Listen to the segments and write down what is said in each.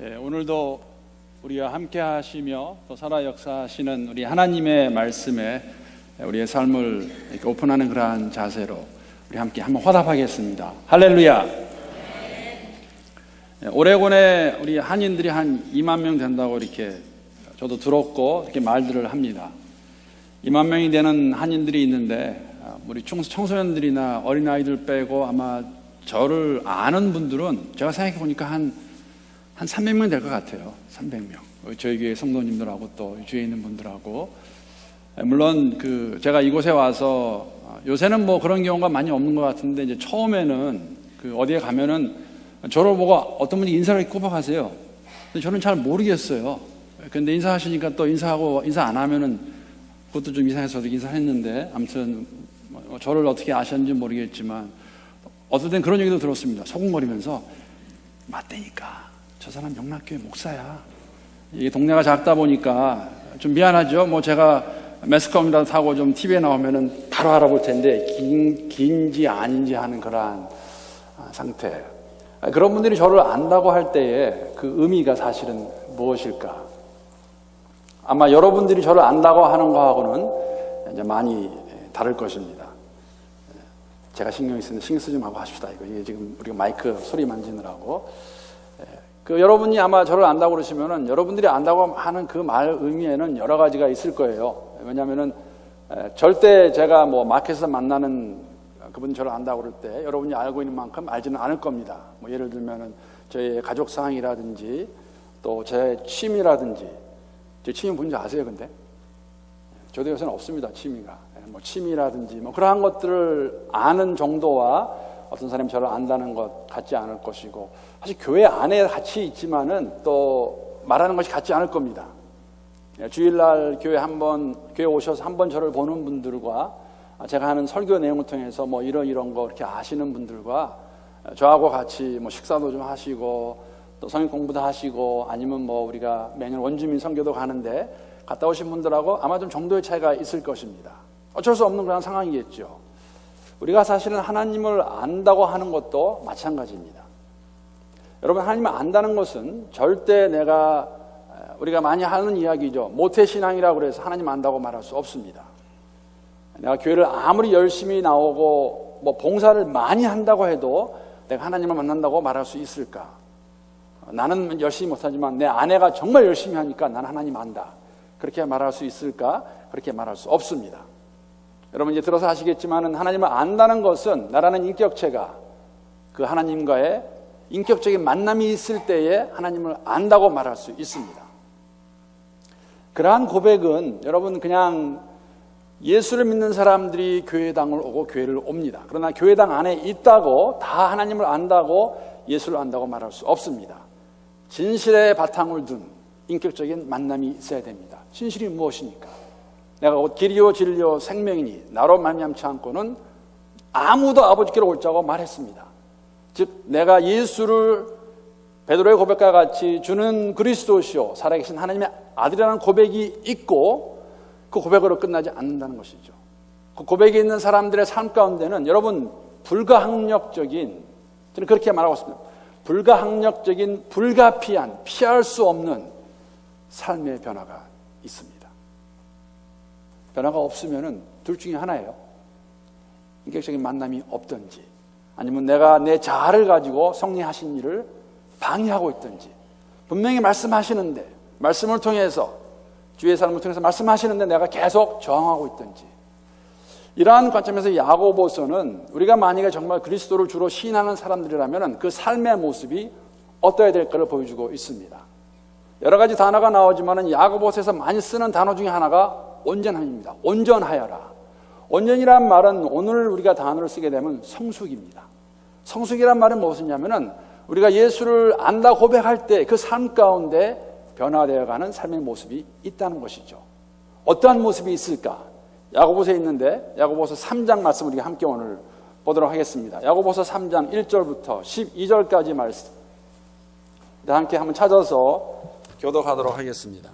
오늘도 우리와 함께 하시며 또 살아 역사하시는 우리 하나님의 말씀에 우리의 삶을 이렇게 오픈하는 그러한 자세로 우리 함께 한번 화답하겠습니다. 할렐루야. 오레곤에 우리 한인들이 한 2만 명 된다고 이렇게 저도 들었고 이렇게 말들을 합니다. 2만 명이 되는 한인들이 있는데 우리 청소년들이나 어린아이들 빼고 아마 저를 아는 분들은 제가 생각해 보니까 한 300명 될 것 같아요. 300명. 저희 교회 성도님들하고 또 주위에 있는 분들하고. 물론 제가 이곳에 와서 요새는 뭐 그런 경우가 많이 없는 것 같은데 이제 처음에는 어디에 가면은 저를 보고 어떤 분이 인사를 꼽아가세요. 근데 저는 잘 모르겠어요. 근데 인사하시니까 또 인사하고 인사 안 하면은 그것도 좀 이상해서 인사했는데 아무튼 저를 어떻게 아셨는지 모르겠지만 어떨 땐 그런 얘기도 들었습니다. 소곤거리면서 맞다니까 저 사람 영락교회 목사야. 이게 동네가 작다 보니까 좀 미안하죠. 뭐 제가 매스컴이라도 타고 좀 TV에 나오면은 바로 알아볼 텐데 긴지 아닌지 하는 그러한 상태. 그런 분들이 저를 안다고 할 때에 그 의미가 사실은 무엇일까? 아마 여러분들이 저를 안다고 하는 거하고는 이제 많이 다를 것입니다. 제가 신경 쓰지 말고 하십시다. 이게 지금 우리가 마이크 소리 만지느라고. 여러분이 아마 저를 안다고 그러시면은 여러분들이 안다고 하는 그 말 의미에는 여러 가지가 있을 거예요. 왜냐하면은 절대 제가 뭐 마켓에서 만나는 그분이 저를 안다고 그럴 때 여러분이 알고 있는 만큼 알지는 않을 겁니다. 뭐 예를 들면은 저의 가족 상황이라든지 또 제 취미라든지 제 취미 뭔지 아세요? 근데 저도 요새는 없습니다. 취미가 뭐 취미라든지 뭐 그러한 것들을 아는 정도와 어떤 사람이 저를 안다는 것 같지 않을 것이고 사실 교회 안에 같이 있지만은 또 말하는 것이 같지 않을 겁니다. 주일날 교회 오셔서 한번 저를 보는 분들과 제가 하는 설교 내용을 통해서 뭐 이런 거 이렇게 아시는 분들과 저하고 같이 뭐 식사도 좀 하시고 또 성경 공부도 하시고 아니면 뭐 우리가 매년 원주민 선교도 가는데 갔다 오신 분들하고 아마 좀 정도의 차이가 있을 것입니다. 어쩔 수 없는 그런 상황이겠죠. 우리가 사실은 하나님을 안다고 하는 것도 마찬가지입니다. 여러분, 하나님을 안다는 것은 절대 우리가 많이 하는 이야기죠. 모태신앙이라고 해서 하나님 안다고 말할 수 없습니다. 내가 교회를 아무리 열심히 나오고 뭐 봉사를 많이 한다고 해도 내가 하나님을 만난다고 말할 수 있을까? 나는 열심히 못하지만 내 아내가 정말 열심히 하니까 나는 하나님 안다. 그렇게 말할 수 있을까? 그렇게 말할 수 없습니다. 여러분 이제 들어서 아시겠지만 하나님을 안다는 것은 나라는 인격체가 그 하나님과의 인격적인 만남이 있을 때에 하나님을 안다고 말할 수 있습니다. 그러한 고백은 여러분 그냥 예수를 믿는 사람들이 교회당을 오고 교회를 옵니다. 그러나 교회당 안에 있다고 다 하나님을 안다고 예수를 안다고 말할 수 없습니다. 진실의 바탕을 둔 인격적인 만남이 있어야 됩니다. 진실이 무엇이니까? 내가 길이요 진리요 생명이니 나로 말미암지 않고는 아무도 아버지께로 올 자고 말했습니다. 즉 내가 예수를 베드로의 고백과 같이 주는 그리스도시요 살아계신 하나님의 아들이라는 고백이 있고 그 고백으로 끝나지 않는다는 것이죠. 그 고백이 있는 사람들의 삶 가운데는 여러분 불가항력적인, 저는 그렇게 말하고 있습니다. 불가항력적인 불가피한 피할 수 없는 삶의 변화가 있습니다. 변화가 없으면은 둘 중에 하나예요. 인격적인 만남이 없든지 아니면 내가 내 자아를 가지고 성리하신 일을 방해하고 있든지 분명히 말씀하시는데 말씀을 통해서 주의 삶을 통해서 말씀하시는데 내가 계속 저항하고 있든지 이러한 관점에서 야고보서는 우리가 만약에 정말 그리스도를 주로 신앙하는 사람들이라면 그 삶의 모습이 어떠해야 될까를 보여주고 있습니다. 여러 가지 단어가 나오지만 야고보서에서 많이 쓰는 단어 중에 하나가 온전함입니다. 온전하여라. 온전이란 말은 오늘 우리가 단어를 쓰게 되면 성숙입니다. 성숙이란 말은 무엇이냐면은 우리가 예수를 안다 고백할 때 그 삶 가운데 변화되어가는 삶의 모습이 있다는 것이죠. 어떠한 모습이 있을까? 야고보서에 있는데 야고보서 3장 말씀 우리가 함께 오늘 보도록 하겠습니다. 야고보서 3장 1절부터 12절까지 말씀 함께 한번 찾아서 교독하도록 하겠습니다.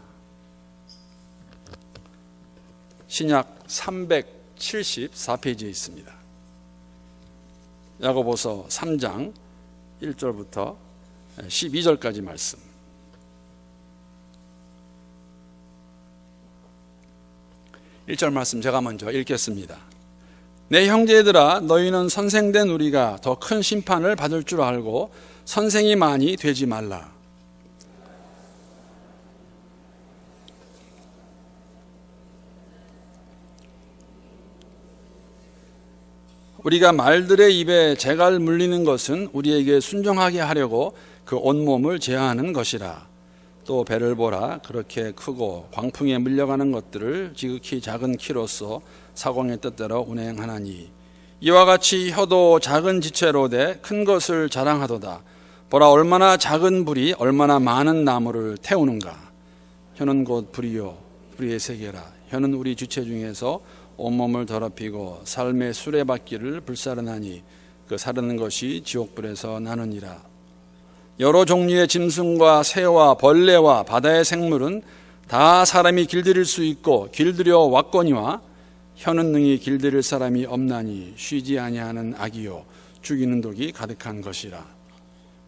신약 374페이지에 있습니다. 야고보서 3장 1절부터 12절까지 말씀. 1절 말씀 제가 먼저 읽겠습니다. 내 형제들아 너희는 선생된 우리가 더 큰 심판을 받을 줄 알고 선생이 많이 되지 말라. 우리가 말들의 입에 재갈 물리는 것은 우리에게 순종하게 하려고 그 온몸을 제어하는 것이라. 또 배를 보라. 그렇게 크고 광풍에 밀려가는 것들을 지극히 작은 키로서 사공의 뜻대로 운행하나니 이와 같이 혀도 작은 지체로 돼 큰 것을 자랑하도다. 보라 얼마나 작은 불이 얼마나 많은 나무를 태우는가. 혀는 곧 불이요 불의 세계라. 혀는 우리 주체 중에서 온몸을 더럽히고 삶의 수레바퀴를 불사르나니 그 사르는 것이 지옥불에서 나느니라. 여러 종류의 짐승과 새와 벌레와 바다의 생물은 다 사람이 길들일 수 있고 길들여 왔거니와 혀는 능히 길들일 사람이 없나니 쉬지 아니하는 악이요 죽이는 독이 가득한 것이라.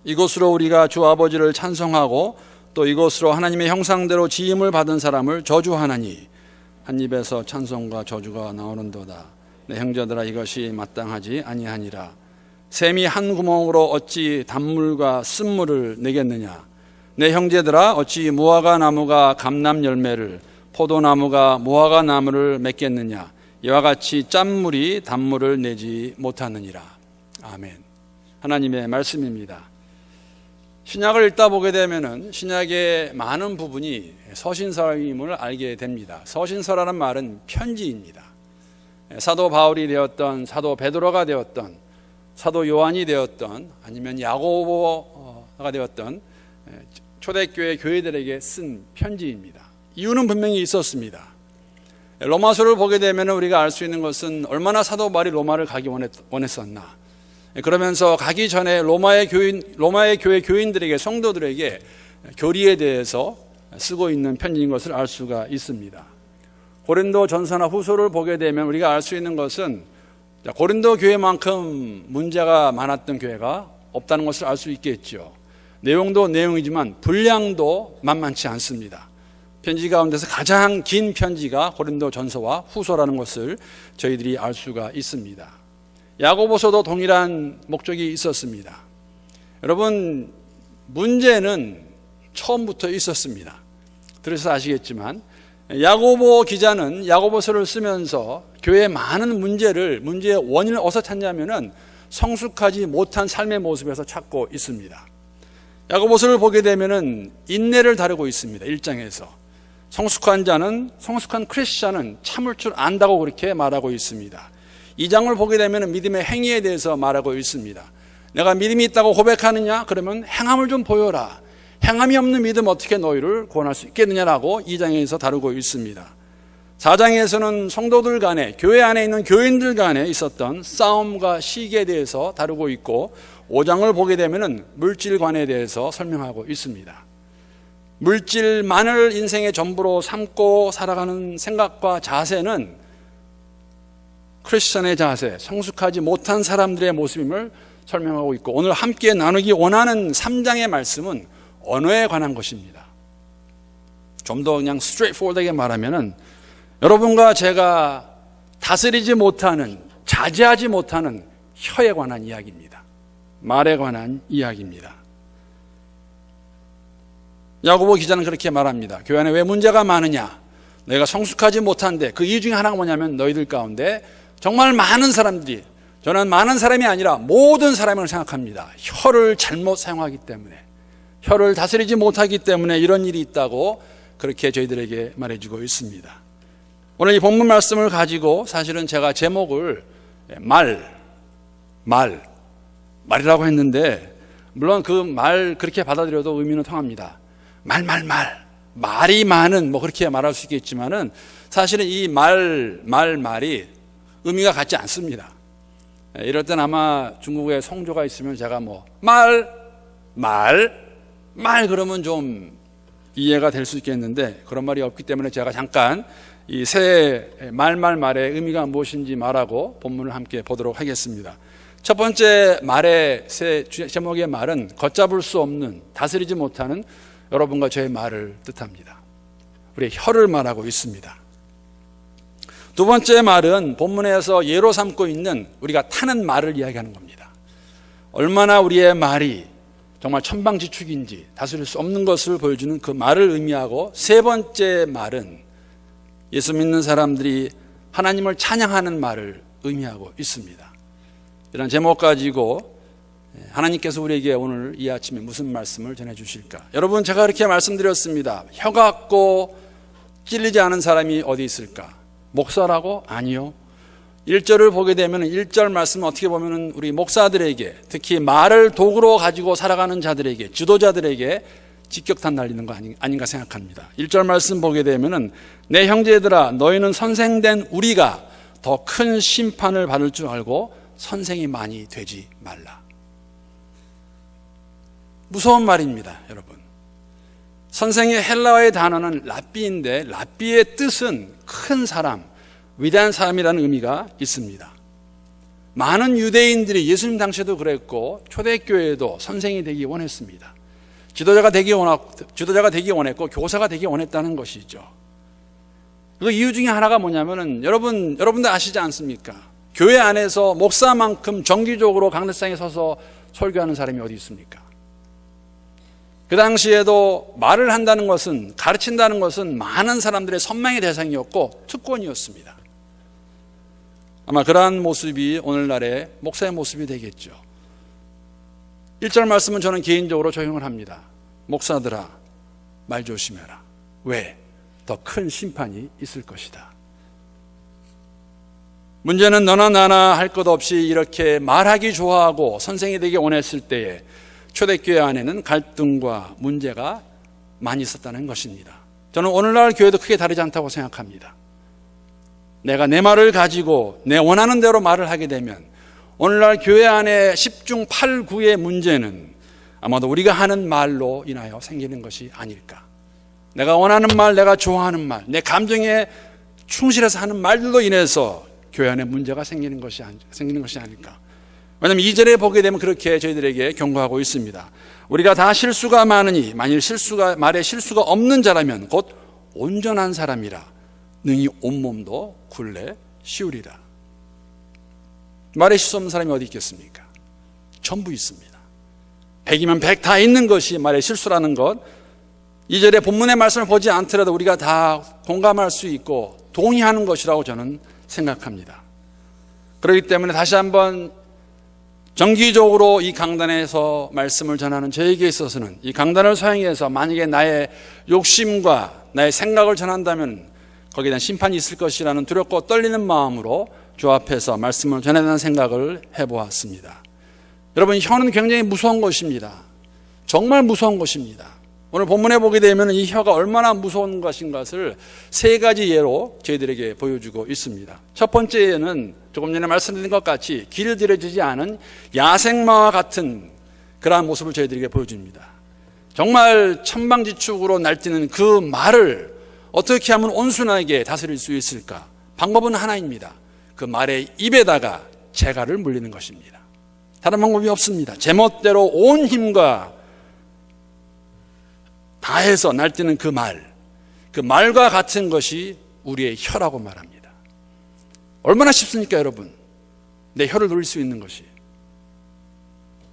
이것으로 우리가 주 아버지를 찬송하고 또 이것으로 하나님의 형상대로 지음을 받은 사람을 저주하나니 한 입에서 찬송과 저주가 나오는도다. 내 형제들아 이것이 마땅하지 아니하니라. 샘이 한 구멍으로 어찌 단물과 쓴물을 내겠느냐. 내 형제들아 어찌 무화과 나무가 감람 열매를 포도나무가 무화과 나무를 맺겠느냐. 이와 같이 짠물이 단물을 내지 못하느니라. 아멘. 하나님의 말씀입니다. 신약을 읽다 보게 되면은 신약의 많은 부분이 서신서임을 알게 됩니다. 서신서라는 말은 편지입니다. 사도 바울이 되었던 사도 베드로가 되었던 사도 요한이 되었던 아니면 야고보가 되었던 초대교회 교회들에게 쓴 편지입니다. 이유는 분명히 있었습니다. 로마서를 보게 되면 우리가 알 수 있는 것은 얼마나 사도 바울이 로마를 가기 원했었나. 그러면서 가기 전에 로마의 교회 교인들에게 성도들에게 교리에 대해서 쓰고 있는 편지인 것을 알 수가 있습니다. 고린도 전서나 후서를 보게 되면 우리가 알 수 있는 것은 고린도 교회만큼 문제가 많았던 교회가 없다는 것을 알 수 있겠죠. 내용도 내용이지만 분량도 만만치 않습니다. 편지 가운데서 가장 긴 편지가 고린도 전서와 후서라는 것을 저희들이 알 수가 있습니다. 야고보서도 동일한 목적이 있었습니다. 여러분, 문제는 처음부터 있었습니다. 들으셔서 아시겠지만 야고보 기자는 야고보서를 쓰면서 교회의 많은 문제의 원인을 어디서 찾냐면은 성숙하지 못한 삶의 모습에서 찾고 있습니다. 야고보서를 보게 되면은 인내를 다루고 있습니다. 1장에서 성숙한 크리스찬은 참을 줄 안다고 그렇게 말하고 있습니다. 2장을 보게 되면 믿음의 행위에 대해서 말하고 있습니다. 내가 믿음이 있다고 고백하느냐? 그러면 행함을 좀 보여라. 행함이 없는 믿음 어떻게 너희를 구원할 수 있겠느냐라고 2장에서 다루고 있습니다. 4장에서는 성도들 간에 교회 안에 있는 교인들 간에 있었던 싸움과 시기에 대해서 다루고 있고 5장을 보게 되면 물질관에 대해서 설명하고 있습니다. 물질만을 인생의 전부로 삼고 살아가는 생각과 자세는 크리스천의 자세, 성숙하지 못한 사람들의 모습임을 설명하고 있고 오늘 함께 나누기 원하는 3장의 말씀은 언어에 관한 것입니다. 좀 더 그냥 straightforward하게 말하면은 여러분과 제가 다스리지 못하는, 자제하지 못하는 혀에 관한 이야기입니다. 말에 관한 이야기입니다. 야고보 기자는 그렇게 말합니다. 교회 안에 왜 문제가 많으냐? 너희가 성숙하지 못한데 그 이유 중에 하나가 뭐냐면 너희들 가운데 정말 많은 사람들이, 저는 많은 사람이 아니라 모든 사람을 생각합니다. 혀를 잘못 사용하기 때문에, 혀를 다스리지 못하기 때문에 이런 일이 있다고 그렇게 저희들에게 말해주고 있습니다. 오늘 이 본문 말씀을 가지고 사실은 제가 제목을 말이라고 했는데 물론 그 말 그렇게 받아들여도 의미는 통합니다. 말이 많은 뭐 그렇게 말할 수 있겠지만은 사실은 이 말이 의미가 같지 않습니다. 이럴 땐 아마 중국에 성조가 있으면 제가 말 그러면 좀 이해가 될 수 있겠는데 그런 말이 없기 때문에 제가 잠깐 이 새 말의 의미가 무엇인지 말하고 본문을 함께 보도록 하겠습니다. 첫 번째 말의 새 제목의 말은 걷잡을 수 없는, 다스리지 못하는 여러분과 저의 말을 뜻합니다. 우리의 혀를 말하고 있습니다. 두 번째 말은 본문에서 예로 삼고 있는 우리가 타는 말을 이야기하는 겁니다. 얼마나 우리의 말이 정말 천방지축인지 다스릴 수 없는 것을 보여주는 그 말을 의미하고, 세 번째 말은 예수 믿는 사람들이 하나님을 찬양하는 말을 의미하고 있습니다. 이런 제목 가지고 하나님께서 우리에게 오늘 이 아침에 무슨 말씀을 전해주실까? 여러분, 제가 그렇게 말씀드렸습니다. 혀 같고 찔리지 않은 사람이 어디 있을까? 목사라고? 아니요. 1절을 보게 되면 1절 말씀은 어떻게 보면 우리 목사들에게, 특히 말을 도구로 가지고 살아가는 자들에게, 지도자들에게 직격탄 날리는 거 아닌가 생각합니다. 1절 말씀 보게 되면 내 형제들아 너희는 선생된 우리가 더 큰 심판을 받을 줄 알고 선생이 많이 되지 말라. 무서운 말입니다, 여러분. 선생의 헬라어의 단어는 랍비인데, 랍비의 뜻은 큰 사람, 위대한 사람이라는 의미가 있습니다. 많은 유대인들이 예수님 당시에도 그랬고 초대교회에도 선생이 되기 원했습니다. 지도자가 되기 원했고 교사가 되기 원했다는 것이죠. 그 이유 중에 하나가 뭐냐면은 여러분들 아시지 않습니까? 교회 안에서 목사만큼 정기적으로 강대상에 서서 설교하는 사람이 어디 있습니까? 그 당시에도 말을 한다는 것은, 가르친다는 것은 많은 사람들의 선망의 대상이었고 특권이었습니다. 아마 그러한 모습이 오늘날의 목사의 모습이 되겠죠. 1절 말씀은 저는 개인적으로 적용을 합니다. 목사들아, 말 조심해라. 왜? 더 큰 심판이 있을 것이다. 문제는 너나 나나 할 것 없이 이렇게 말하기 좋아하고 선생이 되기 원했을 때에 초대교회 안에는 갈등과 문제가 많이 있었다는 것입니다. 저는 오늘날 교회도 크게 다르지 않다고 생각합니다. 내가 내 말을 가지고 내 원하는 대로 말을 하게 되면 오늘날 교회 안에 10중 8구의 문제는 아마도 우리가 하는 말로 인하여 생기는 것이 아닐까. 내가 원하는 말, 내가 좋아하는 말, 내 감정에 충실해서 하는 말들로 인해서 교회 안에 문제가 생기는 것이 아닐까. 왜냐하면 2절에 보게 되면 그렇게 저희들에게 경고하고 있습니다. 우리가 다 실수가 많으니 만일 말에 실수가 없는 자라면 곧 온전한 사람이라 능히 온몸도 굴레 씌우리라. 말에 실수 없는 사람이 어디 있겠습니까? 전부 있습니다. 100이면 100 다 있는 것이 말의 실수라는 것, 2절의 본문의 말씀을 보지 않더라도 우리가 다 공감할 수 있고 동의하는 것이라고 저는 생각합니다. 그렇기 때문에 다시 한번 정기적으로 이 강단에서 말씀을 전하는 저에게 있어서는 이 강단을 사용해서 만약에 나의 욕심과 나의 생각을 전한다면 거기에 대한 심판이 있을 것이라는 두렵고 떨리는 마음으로 주 앞에서 말씀을 전해야 된다는 생각을 해보았습니다. 여러분, 혀는 굉장히 무서운 것입니다. 정말 무서운 것입니다. 오늘 본문에 보게 되면 이 혀가 얼마나 무서운 것인 것을 세 가지 예로 저희들에게 보여주고 있습니다. 첫 번째는 조금 전에 말씀드린 것 같이 길들여지지 않은 야생마와 같은 그러한 모습을 저희들에게 보여줍니다. 정말 천방지축으로 날뛰는 그 말을 어떻게 하면 온순하게 다스릴 수 있을까? 방법은 하나입니다. 그 말의 입에다가 재갈을 물리는 것입니다. 다른 방법이 없습니다. 제멋대로 온 힘과 다해서 날뛰는 그 말과 같은 것이 우리의 혀라고 말합니다. 얼마나 쉽습니까, 여러분? 내 혀를 누릴 수 있는 것이.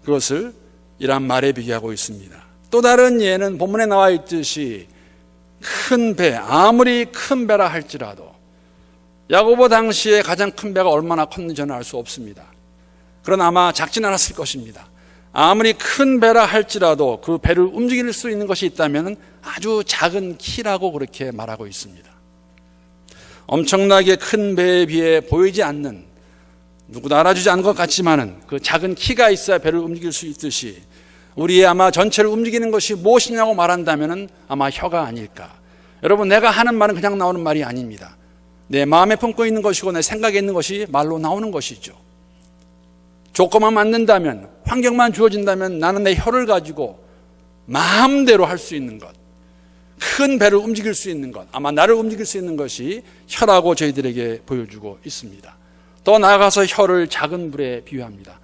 그것을 이러한 말에 비교하고 있습니다. 또 다른 예는 본문에 나와 있듯이 큰 배, 아무리 큰 배라 할지라도, 야고보 당시에 가장 큰 배가 얼마나 컸는지 저는 알 수 없습니다. 그러나 아마 작진 않았을 것입니다. 아무리 큰 배라 할지라도 그 배를 움직일 수 있는 것이 있다면 아주 작은 키라고 그렇게 말하고 있습니다. 엄청나게 큰 배에 비해 보이지 않는, 누구도 알아주지 않은 것 같지만은 그 작은 키가 있어야 배를 움직일 수 있듯이 우리의 아마 전체를 움직이는 것이 무엇이냐고 말한다면 아마 혀가 아닐까. 여러분, 내가 하는 말은 그냥 나오는 말이 아닙니다. 내 마음에 품고 있는 것이고 내 생각에 있는 것이 말로 나오는 것이죠. 조건만 맞는다면, 환경만 주어진다면 나는 내 혀를 가지고 마음대로 할 수 있는 것, 큰 배를 움직일 수 있는 것, 아마 나를 움직일 수 있는 것이 혀라고 저희들에게 보여주고 있습니다. 더 나아가서 혀를 작은 불에 비유합니다.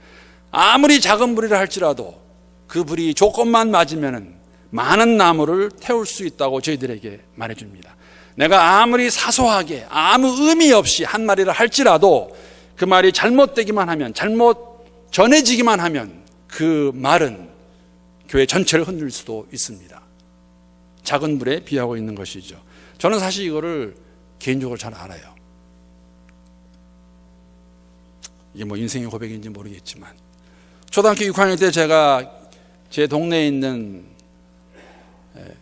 아무리 작은 불이라 할지라도 그 불이 조건만 맞으면 많은 나무를 태울 수 있다고 저희들에게 말해줍니다. 내가 아무리 사소하게 아무 의미 없이 한 말이라 할지라도 그 말이 잘못되기만 하면, 잘못 전해지기만 하면 그 말은 교회 전체를 흔들 수도 있습니다. 작은 불에 비하고 있는 것이죠. 저는 사실 이거를 개인적으로 잘 알아요. 이게 뭐 인생의 고백인지 모르겠지만, 초등학교 6학년 때 제가 제 동네에 있는,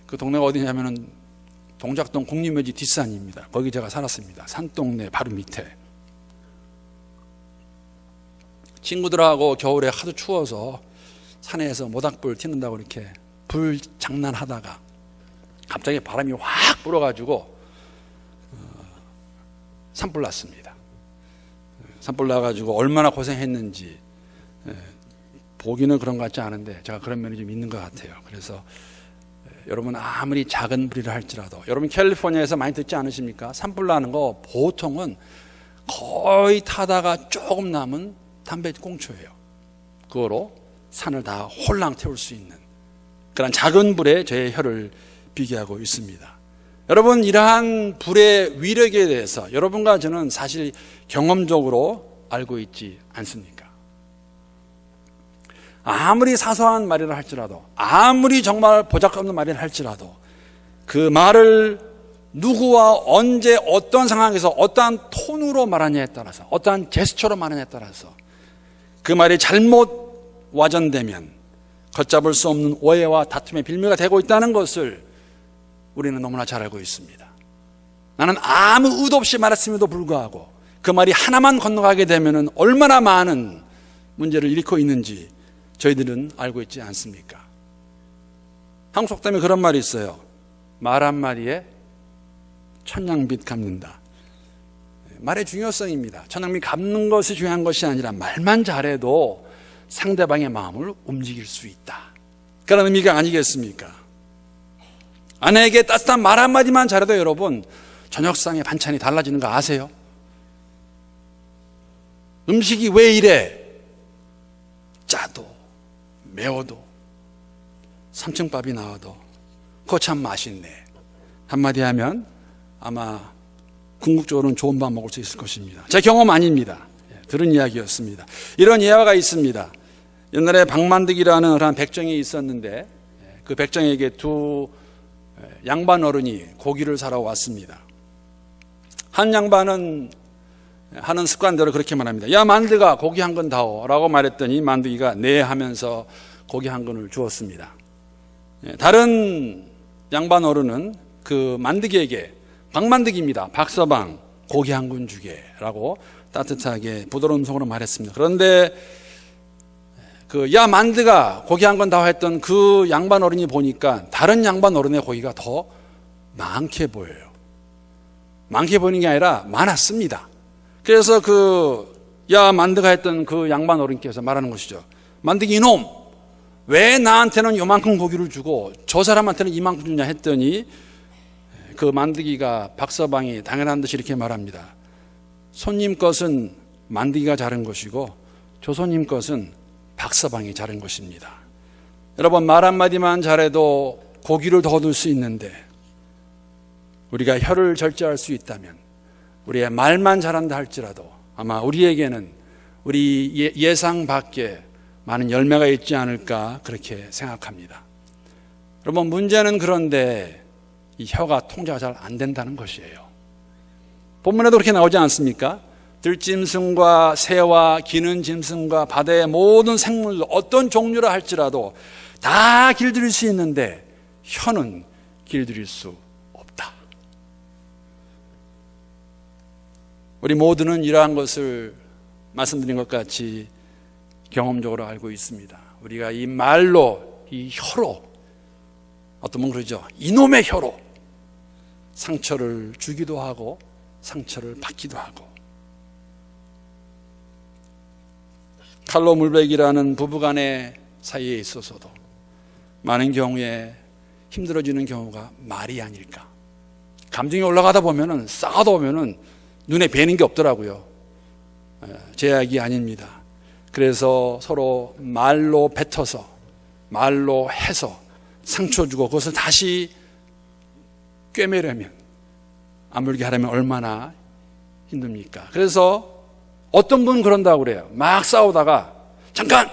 그 동네가 어디냐면은 동작동 국립묘지 뒷산입니다. 거기 제가 살았습니다. 산동네 바로 밑에. 친구들하고 겨울에 하도 추워서 산에서 모닥불 튀는다고 이렇게 불 장난하다가 갑자기 바람이 확 불어가지고 산불 났습니다. 산불 나가지고 얼마나 고생했는지 보기는 그런 것 같지 않은데 제가 그런 면이 좀 있는 것 같아요. 그래서 여러분 아무리 작은 불이라 할지라도, 여러분 캘리포니아에서 많이 듣지 않으십니까? 산불 나는 거 보통은 거의 타다가 조금 남은 담배 꽁초예요. 그거로 산을 다 홀랑 태울 수 있는 그런 작은 불에 저의 혀를 비교하고 있습니다. 여러분, 이러한 불의 위력에 대해서 여러분과 저는 사실 경험적으로 알고 있지 않습니까? 아무리 사소한 말이라 할지라도, 아무리 정말 보잘것없는 말이라 할지라도 그 말을 누구와 언제 어떤 상황에서 어떠한 톤으로 말하냐에 따라서, 어떠한 제스처로 말하냐에 따라서 그 말이 잘못 와전되면 걷잡을 수 없는 오해와 다툼의 빌미가 되고 있다는 것을 우리는 너무나 잘 알고 있습니다. 나는 아무 의도 없이 말했음에도 불구하고 그 말이 하나만 건너가게 되면 얼마나 많은 문제를 일으키고 있는지 저희들은 알고 있지 않습니까? 한국 속담에 그런 말이 있어요. 말 한마디에 천냥빚 갚는다. 말의 중요성입니다. 천냥빚 갚는 것이 중요한 것이 아니라 말만 잘해도 상대방의 마음을 움직일 수 있다. 그런 의미가 아니겠습니까? 아내에게 따뜻한 말 한마디만 잘해도 여러분 저녁상의 반찬이 달라지는 거 아세요? 음식이 왜 이래? 짜도 매워도 3층밥이 나와도 그거 참 맛있네. 한마디 하면 아마 궁극적으로는 좋은 밥 먹을 수 있을 것입니다. 제 경험 아닙니다. 들은 이야기였습니다. 이런 예화가 있습니다. 옛날에 박만득이라는 그런 백정이 있었는데 그 백정에게 두 양반 어른이 고기를 사러 왔습니다. 한 양반은 하는 습관대로 그렇게 말합니다. 야, 만드가 고기 한 건 다오 라고 말했더니 만드기가 네 하면서 고기 한 건을 주었습니다. 다른 양반 어른은 그 만드기에게, 박만드기입니다, 박서방 고기 한 건 주게 라고 따뜻하게 부드러운 속으로 말했습니다. 그런데 그 야 만드가 고기 한 건 다오 했던 그 양반 어른이 보니까 다른 양반 어른의 고기가 더 많게 보여요. 많게 보이는 게 아니라 많았습니다. 그래서 야 만드가 했던 그 양반 어른께서 말하는 것이죠. 만드기 이놈, 왜 나한테는 요만큼 고기를 주고 저 사람한테는 이만큼 주냐 했더니 그 만드기가, 박서방이 당연한 듯이 이렇게 말합니다. 손님 것은 만드기가 자른 것이고 조손님 것은 박서방이 자른 것입니다. 여러분, 말 한마디만 잘해도 고기를 더 얻을 수 있는데 우리가 혀를 절제할 수 있다면, 우리의 말만 잘한다 할지라도 아마 우리에게는 우리 예상 밖에 많은 열매가 있지 않을까 그렇게 생각합니다. 여러분, 문제는 그런데 이 혀가 통제가 잘 안 된다는 것이에요. 본문에도 그렇게 나오지 않습니까? 들짐승과 새와 기는 짐승과 바다의 모든 생물들 어떤 종류라 할지라도 다 길들일 수 있는데 혀는 길들일 수 없다. 우리 모두는 이러한 것을 말씀드린 것 같이 경험적으로 알고 있습니다. 우리가 이 말로, 이 혀로, 어떤 분은 그러죠, 이놈의 혀로 상처를 주기도 하고 상처를 받기도 하고. 칼로 물베기라는 부부간의 사이에 있어서도 많은 경우에 힘들어지는 경우가 말이 아닐까. 감정이 올라가다 보면은, 싸우다 보면은 눈에 뵈는 게 없더라고요. 제 이야기 아닙니다. 그래서 서로 말로 뱉어서, 말로 해서 상처 주고 그것을 다시 꿰매려면 아물게 하려면 얼마나 힘듭니까? 그래서 어떤 분은 그런다고 그래요. 막 싸우다가 잠깐!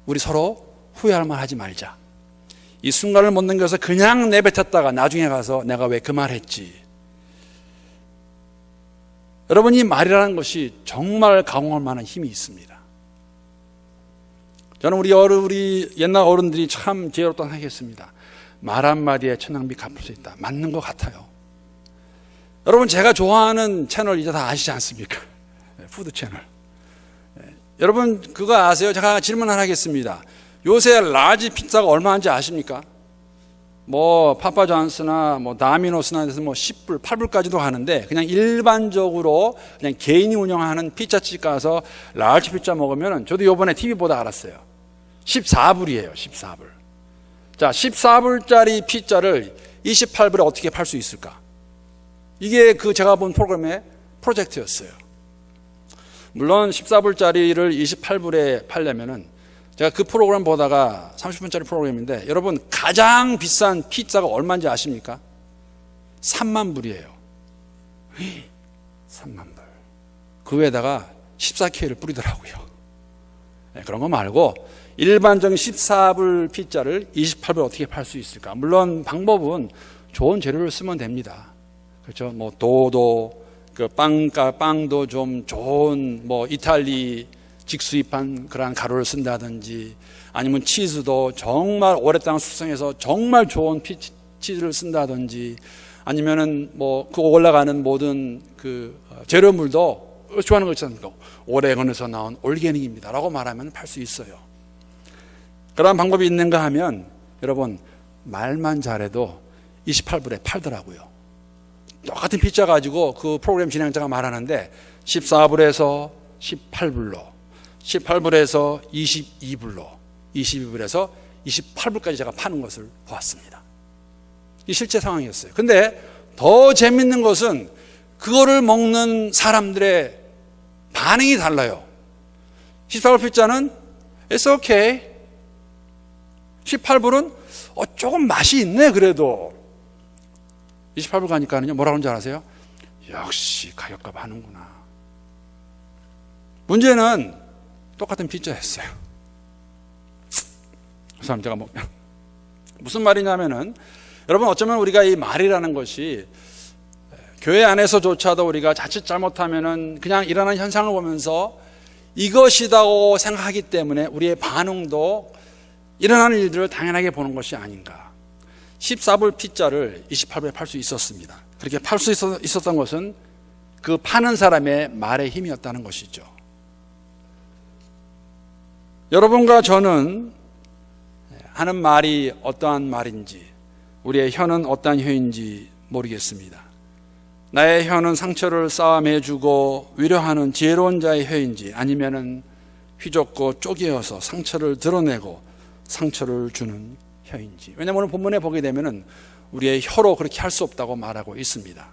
우리 서로 후회할 만 하지 말자. 이 순간을 못 넘겨서 그냥 내뱉었다가 나중에 가서 내가 왜 그 말 했지. 여러분, 이 말이라는 것이 정말 강화할 만한 힘이 있습니다. 저는 우리 옛날 어른들이 참 지혜롭다고 생각했습니다. 말 한마디에 천냥비 갚을 수 있다. 맞는 것 같아요. 여러분, 제가 좋아하는 채널 이제 다 아시지 않습니까? 푸드 채널. 여러분, 그거 아세요? 제가 질문 하나 하겠습니다. 요새 라지 피자가 얼마인지 아십니까? 뭐 파파존스나 뭐 다미노스나 해서 뭐 10불, 8불까지도 가는데, 그냥 일반적으로 그냥 개인이 운영하는 피자집 가서 라지 피자 먹으면, 저도 요번에 TV 보다 알았어요. 14불이에요. 14불. 자, 14불짜리 피자를 28불에 어떻게 팔 수 있을까? 이게 제가 본 프로그램의 프로젝트였어요. 물론 14불짜리를 28불에 팔려면은, 제가 그 프로그램 보다가 30분짜리 프로그램인데, 여러분 가장 비싼 피자가 얼마인지 아십니까? 3만 불이에요. 3만 불. 그 위에다가 14K를 뿌리더라고요. 그런 거 말고 일반적인 14불 피자를 28불에 어떻게 팔 수 있을까? 물론 방법은 좋은 재료를 쓰면 됩니다. 그렇죠? 뭐 도도, 그 빵도 좀 좋은 뭐 이탈리 직수입한 그러한 가루를 쓴다든지, 아니면 치즈도 정말 오랫동안 숙성해서 정말 좋은 치즈를 쓴다든지, 아니면은 뭐 그 올라가는 모든 그 재료물도 좋아하는 거 있잖아요. 오레곤에서 나온 올게닉입니다라고 말하면 팔 수 있어요. 그런 방법이 있는가 하면, 여러분 말만 잘해도 28불에 팔더라고요. 똑같은 피자 가지고 그 프로그램 진행자가 말하는데 14불에서 18불로, 18불에서 22불로, 22불에서 28불까지 제가 파는 것을 보았습니다. 이 실제 상황이었어요. 근데 더 재밌는 것은 그거를 먹는 사람들의 반응이 달라요. 14불 피자는 It's okay. 18불은 조금 맛이 있네 그래도. 28불 가니까는요, 뭐라고 하는지 아세요? 역시 가격값 하는구나. 문제는 똑같은 피자였어요. 그 사람 제가 무슨 말이냐면은, 여러분 어쩌면 우리가 이 말이라는 것이 교회 안에서조차도 우리가 자칫 잘못하면은 그냥 일어나는 현상을 보면서 이것이다고 생각하기 때문에 우리의 반응도 일어나는 일들을 당연하게 보는 것이 아닌가. 14불 피자를 28불에 팔 수 있었습니다. 그렇게 팔 수 있었던 것은 그 파는 사람의 말의 힘이었다는 것이죠. 여러분과 저는 하는 말이 어떠한 말인지, 우리의 혀는 어떠한 혀인지 모르겠습니다. 나의 혀는 상처를 쌓아매주고 위로하는 지혜로운 자의 혀인지, 아니면은 휘젓고 쪼개어서 상처를 드러내고 상처를 주는 혀인지. 왜냐하면 오늘 본문에 보게 되면은 우리의 혀로 그렇게 할 수 없다고 말하고 있습니다.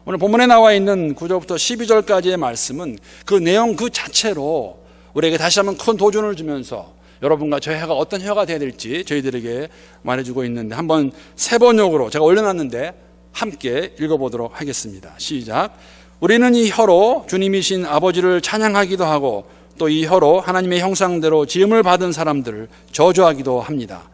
오늘 본문에 나와 있는 9절부터 12절까지의 말씀은 그 내용 그 자체로 우리에게 다시 한번 큰 도전을 주면서 여러분과 저의 혀가 어떤 혀가 되어야 될지 저희들에게 말해주고 있는데, 한번 세 번역으로 제가 올려놨는데 함께 읽어보도록 하겠습니다. 시작. 우리는 이 혀로 주님이신 아버지를 찬양하기도 하고, 또 이 혀로 하나님의 형상대로 지음을 받은 사람들을 저주하기도 합니다.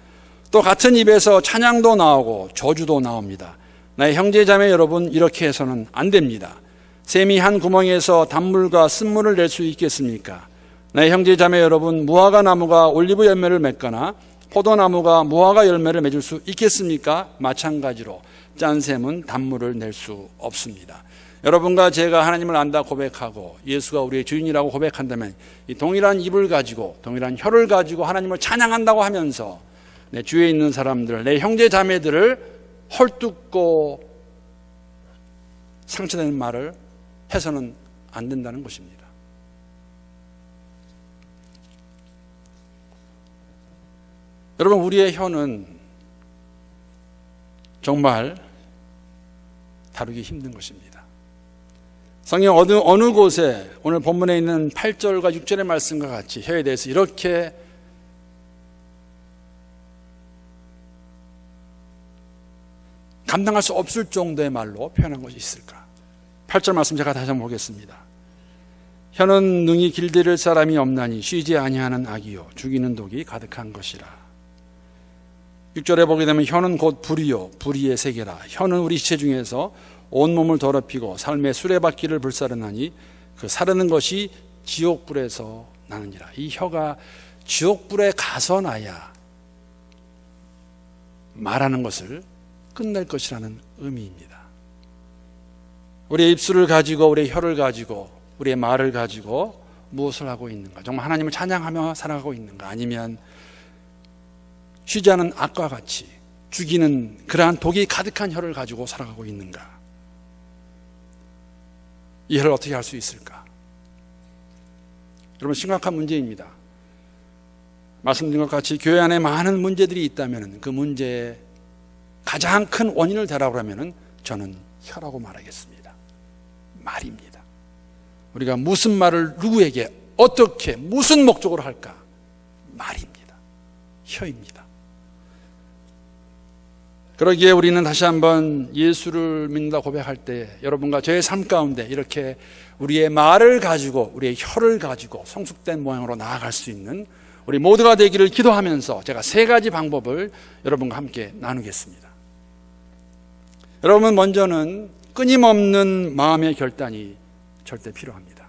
또 같은 입에서 찬양도 나오고 저주도 나옵니다. 나의 형제 자매 여러분, 이렇게 해서는 안 됩니다. 샘이 한 구멍에서 단물과 쓴물을 낼 수 있겠습니까? 나의 형제 자매 여러분, 무화과 나무가 올리브 열매를 맺거나 포도나무가 무화과 열매를 맺을 수 있겠습니까? 마찬가지로 짠 샘은 단물을 낼 수 없습니다. 여러분과 제가 하나님을 안다 고백하고 예수가 우리의 주인이라고 고백한다면, 이 동일한 입을 가지고 동일한 혀를 가지고 하나님을 찬양한다고 하면서 내 주위에 있는 사람들, 내 형제 자매들을 헐뜯고 상처되는 말을 해서는 안 된다는 것입니다. 여러분, 우리의 혀는 정말 다루기 힘든 것입니다. 성경 어느 곳에 오늘 본문에 있는 8절과 6절의 말씀과 같이 혀에 대해서 이렇게 감당할 수 없을 정도의 말로 표현한 것이 있을까? 8절 말씀 제가 다시 한번 보겠습니다. 혀는 능히 길들일 사람이 없나니 쉬지 아니하는 악이요 죽이는 독이 가득한 것이라. 6절에 보게 되면 혀는 곧 불이요 불의의 세계라. 혀는 우리 시체 중에서 온몸을 더럽히고 삶의 수레바퀴를 불사르나니 그 사르는 것이 지옥불에서 나느니라. 이 혀가 지옥불에 가서 나야 말하는 것을 끝낼 것이라는 의미입니다. 우리의 입술을 가지고 우리의 혀를 가지고 우리의 말을 가지고 무엇을 하고 있는가? 정말 하나님을 찬양하며 살아가고 있는가? 아니면 쉬지 않은 악과 같이 죽이는 그러한 독이 가득한 혀를 가지고 살아가고 있는가? 이 혀를 어떻게 할 수 있을까? 여러분, 심각한 문제입니다. 말씀드린 것 같이 교회 안에 많은 문제들이 있다면 그 문제의 가장 큰 원인을 대라고 하면 저는 혀라고 말하겠습니다. 말입니다. 우리가 무슨 말을 누구에게 어떻게 무슨 목적으로 할까? 말입니다. 혀입니다. 그러기에 우리는 다시 한번 예수를 믿는다 고백할 때 여러분과 저의 삶 가운데 이렇게 우리의 말을 가지고 우리의 혀를 가지고 성숙된 모양으로 나아갈 수 있는 우리 모두가 되기를 기도하면서 제가 3가지 방법을 여러분과 함께 나누겠습니다. 여러분, 먼저는 끊임없는 마음의 결단이 절대 필요합니다.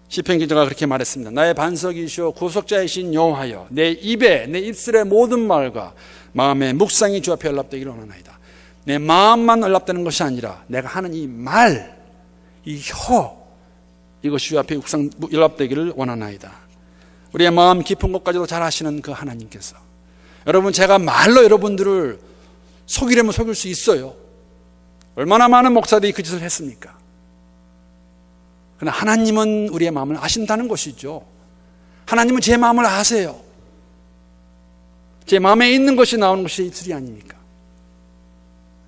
시편 기자가 그렇게 말했습니다. 나의 반석이시오 구속자이신 여호와여, 내 입에 내 입술의 모든 말과 마음의 묵상이 주 앞에 연락되기를 원하나이다. 내 마음만 연락되는 것이 아니라 내가 하는 이 말, 이 혀, 이것이 주 앞에 연락되기를 원하나이다. 우리의 마음 깊은 곳까지도 잘 아시는 그 하나님께서, 여러분, 제가 말로 여러분들을 속이려면 속일 수 있어요. 얼마나 많은 목사들이 그 짓을 했습니까? 그러나 하나님은 우리의 마음을 아신다는 것이죠. 하나님은 제 마음을 아세요. 제 마음에 있는 것이 나오는 것이 입술이 아닙니까?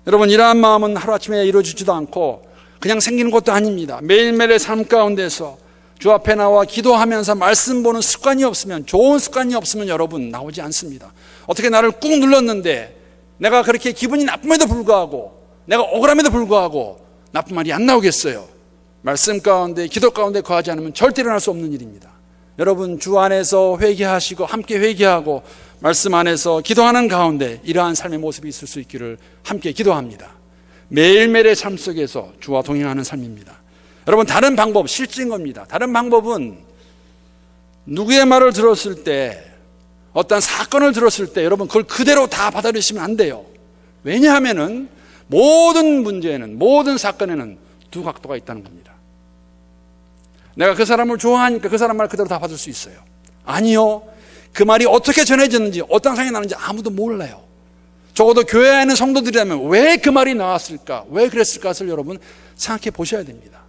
여러분, 이러한 마음은 하루아침에 이루어지지도 않고 그냥 생기는 것도 아닙니다. 매일매일의 삶 가운데서 주 앞에 나와 기도하면서 말씀 보는 습관이 없으면, 좋은 습관이 없으면 여러분 나오지 않습니다. 어떻게 나를 꾹 눌렀는데 내가 그렇게 기분이 나쁨에도 불구하고, 내가 억울함에도 불구하고 나쁜 말이 안 나오겠어요? 말씀 가운데, 기도 가운데 거하지 않으면 절대 일어날 수 없는 일입니다. 여러분, 주 안에서 회개하시고 함께 회개하고 말씀 안에서 기도하는 가운데 이러한 삶의 모습이 있을 수 있기를 함께 기도합니다. 매일매일의 삶 속에서 주와 동행하는 삶입니다. 여러분, 다른 방법, 실제인 겁니다. 다른 방법은 누구의 말을 들었을 때, 어떤 사건을 들었을 때 여러분 그걸 그대로 다 받아들이시면 안 돼요. 왜냐하면 모든 문제에는, 모든 사건에는 두 각도가 있다는 겁니다. 내가 그 사람을 좋아하니까 그 사람 말 그대로 다 받을 수 있어요. 아니요. 그 말이 어떻게 전해졌는지, 어떤 상황이 나는지 아무도 몰라요. 적어도 교회에 있는 성도들이라면 왜 그 말이 나왔을까, 왜 그랬을까를 여러분 생각해 보셔야 됩니다.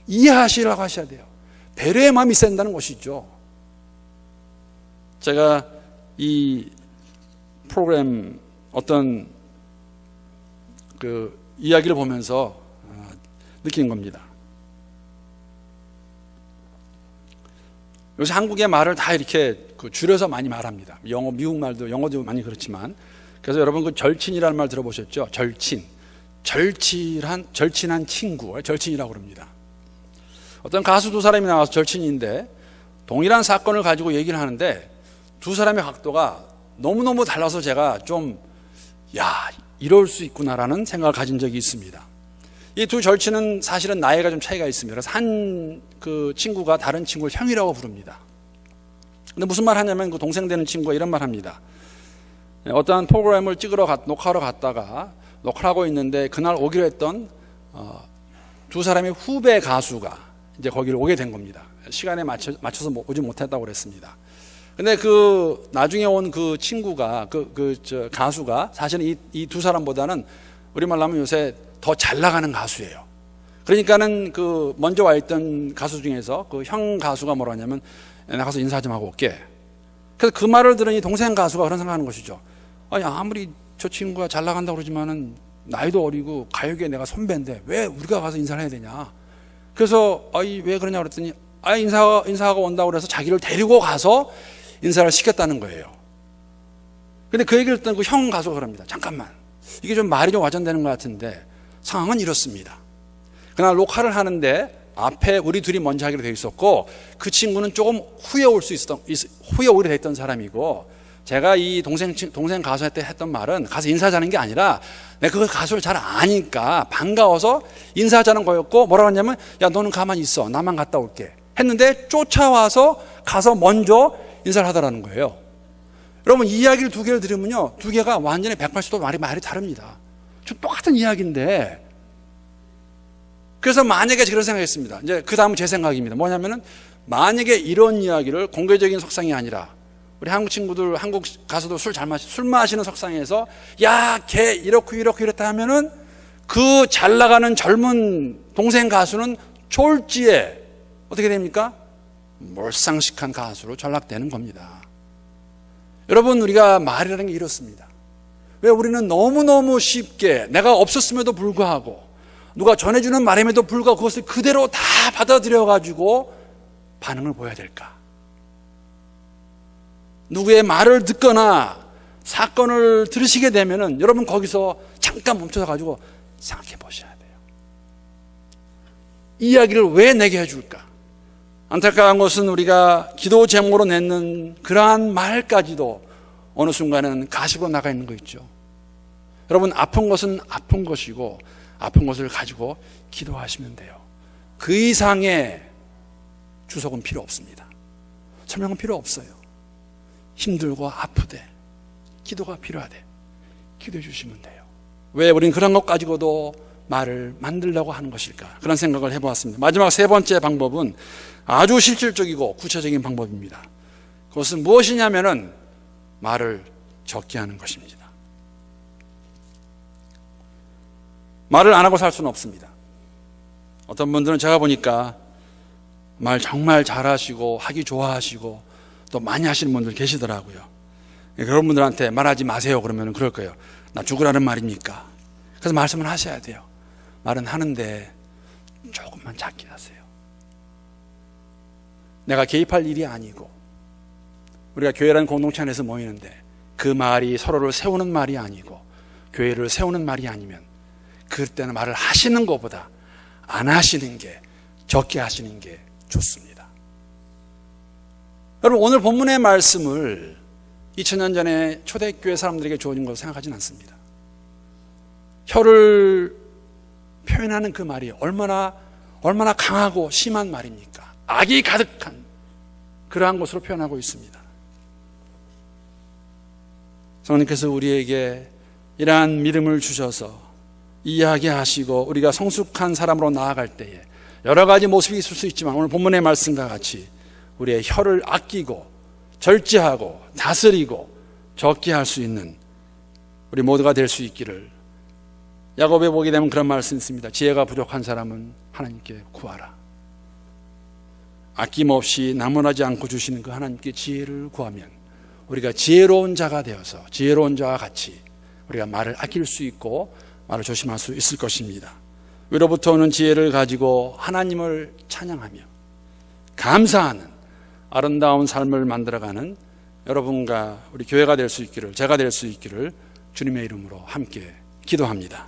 이해하시려고 하셔야 돼요. 배려의 마음이 있어야 된다는 것이죠. 제가 이 프로그램 어떤 그 이야기를 보면서 느끼는 겁니다. 요새 한국의 말을 다 이렇게 줄여서 많이 말합니다. 영어, 미국 말도, 영어도 많이 그렇지만. 그래서 여러분 그 절친이라는 말 들어보셨죠? 절친. 절친한 친구, 절친이라고 그럽니다. 어떤 가수 두 사람이 나와서 절친인데 동일한 사건을 가지고 얘기를 하는데 두 사람의 각도가 너무너무 달라서 제가 좀, 이럴 수 있구나라는 생각을 가진 적이 있습니다. 이 두 절친은 사실은 나이가 좀 차이가 있습니다. 그래서 한 그 친구가 다른 친구를 형이라고 부릅니다. 근데 무슨 말 하냐면 그 동생 되는 친구가 이런 말 합니다. 어떠한 프로그램을 녹화하러 갔다가 녹화를 하고 있는데 그날 오기로 했던 두 사람의 후배 가수가 이제 거기를 오게 된 겁니다. 시간에 맞춰서 오지 못했다고 그랬습니다. 근데 그 나중에 온 그 친구가 가수가 사실은 이 두 사람보다는 우리말로 하면 요새 더 잘 나가는 가수예요. 그러니까는 그 먼저 와 있던 가수 중에서 그 형 가수가 뭐라 하냐면, 나 가서 인사 좀 하고 올게. 그래서 그 말을 들으니 동생 가수가 그런 생각하는 것이죠. 아니, 아무리 저 친구가 잘 나간다고 그러지만은 나이도 어리고 가요계 내가 선배인데 왜 우리가 가서 인사를 해야 되냐. 그래서 왜 그러냐 그랬더니 인사하고 온다고 그래서 자기를 데리고 가서 인사를 시켰다는 거예요. 근데 그 얘기를 듣던 그 형 가수가 그럽니다. 잠깐만, 이게 좀 말이 좀 와전되는 것 같은데 상황은 이렇습니다. 그날 녹화를 하는데 앞에 우리 둘이 먼저 하기로 되어 있었고, 그 친구는 조금 후에 오게 됐던 사람이고, 제가 이 동생 가수한테 했던 말은 가서 인사하자는 게 아니라 내가 그 가수를 잘 아니까 반가워서 인사하자는 거였고, 뭐라고 했냐면 야 너는 가만히 있어, 나만 갔다 올게 했는데 쫓아와서 가서 먼저 인사를 하더라는 거예요. 여러분, 이 이야기를 두 개를 들으면요, 두 개가 완전히 180도 말이 다릅니다. 좀 똑같은 이야기인데, 그래서 만약에 그런 생각했습니다. 이제 그 다음은 제 생각입니다. 뭐냐면은 만약에 이런 이야기를 공개적인 석상이 아니라 우리 한국 친구들, 한국 가수들 술 마시는 석상에서 야, 걔 이렇고 이렇다 하면은 그 잘 나가는 젊은 동생 가수는 졸지에 어떻게 됩니까? 몰상식한 가수로 전락되는 겁니다. 여러분, 우리가 말이라는 게 이렇습니다. 왜 우리는 너무너무 쉽게 내가 없었음에도 불구하고 누가 전해주는 말임에도 불구하고 그것을 그대로 다 받아들여가지고 반응을 보여야 될까? 누구의 말을 듣거나 사건을 들으시게 되면은 여러분 거기서 잠깐 멈춰서가지고 생각해 보셔야 돼요. 이 이야기를 왜 내게 해줄까? 안타까운 것은 우리가 기도 제목으로 내는 그러한 말까지도 어느 순간은 가시고 나가 있는 거 있죠. 여러분, 아픈 것은 아픈 것이고 아픈 것을 가지고 기도하시면 돼요. 그 이상의 주석은 필요 없습니다. 설명은 필요 없어요. 힘들고 아프대 기도가 필요하대 기도해 주시면 돼요. 왜 우리는 그런 것 가지고도 말을 만들려고 하는 것일까? 그런 생각을 해보았습니다. 마지막 세 번째 방법은 아주 실질적이고 구체적인 방법입니다. 그것은 무엇이냐면은 말을 적게 하는 것입니다. 말을 안 하고 살 수는 없습니다. 어떤 분들은 제가 보니까 말 정말 잘하시고 하기 좋아하시고 또 많이 하시는 분들 계시더라고요. 그런 분들한테 말하지 마세요 그러면 그럴 거예요. 나 죽으라는 말입니까? 그래서 말씀을 하셔야 돼요. 말은 하는데 조금만 작게 하세요. 내가 개입할 일이 아니고 우리가 교회라는 공동체 안에서 모이는데 그 말이 서로를 세우는 말이 아니고 교회를 세우는 말이 아니면 그때는 말을 하시는 것보다 안 하시는 게, 적게 하시는 게 좋습니다. 여러분, 오늘 본문의 말씀을 2000년 전에 초대교회 사람들에게 주어진 것으로 생각하진 않습니다. 혀를 표현하는 그 말이 얼마나 강하고 심한 말입니까? 악이 가득한 그러한 것으로 표현하고 있습니다. 성령님께서 우리에게 이러한 믿음을 주셔서 이야기하시고 우리가 성숙한 사람으로 나아갈 때에 여러 가지 모습이 있을 수 있지만 오늘 본문의 말씀과 같이 우리의 혀를 아끼고 절제하고 다스리고 적게 할 수 있는 우리 모두가 될 수 있기를. 야곱에 보게 되면 그런 말씀이 있습니다. 지혜가 부족한 사람은 하나님께 구하라. 아낌없이 나무라지 않고 주시는 그 하나님께 지혜를 구하면 우리가 지혜로운 자가 되어서 지혜로운 자와 같이 우리가 말을 아낄 수 있고 말을 조심할 수 있을 것입니다. 위로부터 오는 지혜를 가지고 하나님을 찬양하며 감사하는 아름다운 삶을 만들어가는 여러분과 우리 교회가 될 수 있기를, 제가 될 수 있기를 주님의 이름으로 함께 기도합니다.